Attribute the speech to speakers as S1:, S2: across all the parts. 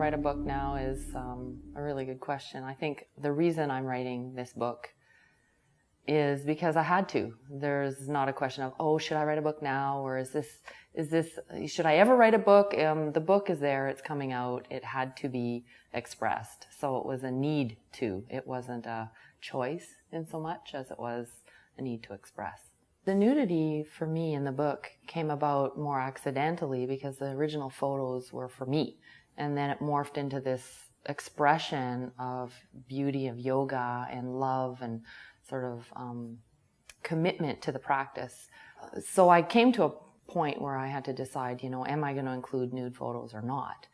S1: write a book now is a really good question. I think the reason I'm writing this book is because I had to. There's not a question of, oh, should I write a book now? Or should I ever write a book? The book is there, it's coming out. It had to be expressed. So it was a need to. It wasn't a choice in so much as it was a need to express. The nudity for me in the book came about more accidentally because the original photos were for me. And then it morphed into this expression of beauty of yoga and love and sort of commitment to the practice. So I came to a point where I had to decide, am I going to include nude photos or not?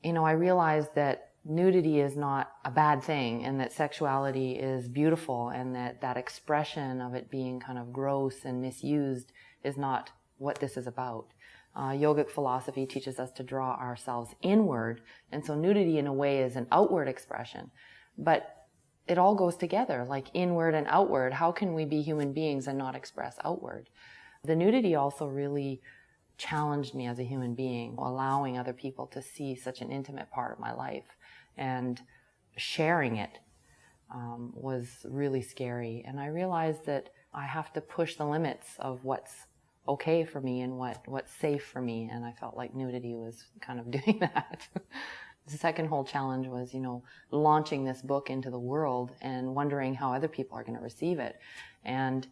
S1: I realized that nudity is not a bad thing and that sexuality is beautiful and that expression of it being kind of gross and misused is not what this is about. Yogic philosophy teaches us to draw ourselves inward, and so nudity in a way is an outward expression. But it all goes together, like inward and outward. How can we be human beings and not express outward? The nudity also really challenged me as a human being, allowing other people to see such an intimate part of my life. And sharing it was really scary. And I realized that I have to push the limits of what's okay for me and what's safe for me. And I felt like nudity was kind of doing that. The second whole challenge was, launching this book into the world and wondering how other people are going to receive it. And,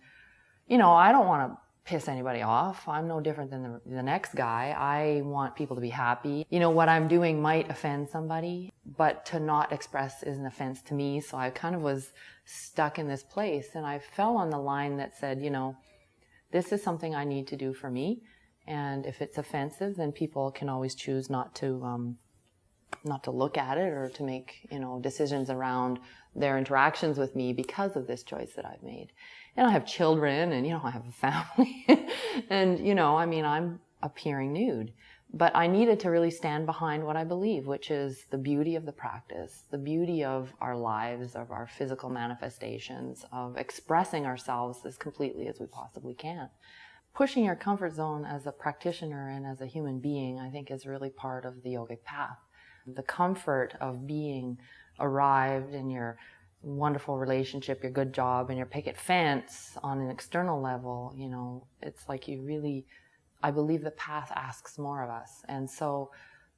S1: I don't want to piss anybody off. I'm no different than the next guy. I want people to be happy. What I'm doing might offend somebody, but to not express is an offense to me. So I kind of was stuck in this place, and I fell on the line that said, this is something I need to do for me. And if it's offensive, then people can always choose not to look at it or to make, decisions around their interactions with me because of this choice that I've made. And I have children and, I have a family and, I'm appearing nude, but I needed to really stand behind what I believe, which is the beauty of the practice, the beauty of our lives, of our physical manifestations, of expressing ourselves as completely as we possibly can. Pushing your comfort zone as a practitioner and as a human being, I think, is really part of the yogic path. The comfort of being arrived in your wonderful relationship, your good job, and your picket fence on an external level, it's like I believe the path asks more of us. And so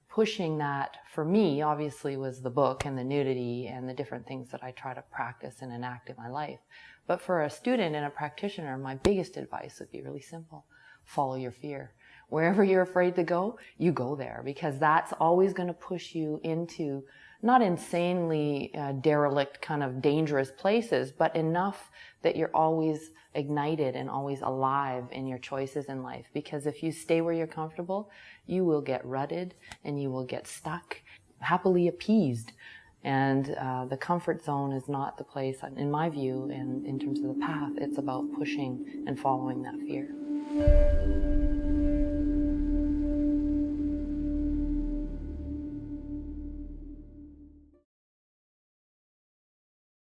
S1: pushing that for me, obviously, was the book and the nudity and the different things that I try to practice and enact in my life. But for a student and a practitioner, my biggest advice would be really simple. Follow your fear. Wherever you're afraid to go, you go there, because that's always going to push you into not insanely derelict kind of dangerous places, but enough that you're always ignited and always alive in your choices in life. Because if you stay where you're comfortable, you will get rutted and you will get stuck, happily appeased. And the comfort zone is not the place, in my view, and in terms of the path, it's about pushing and following that fear.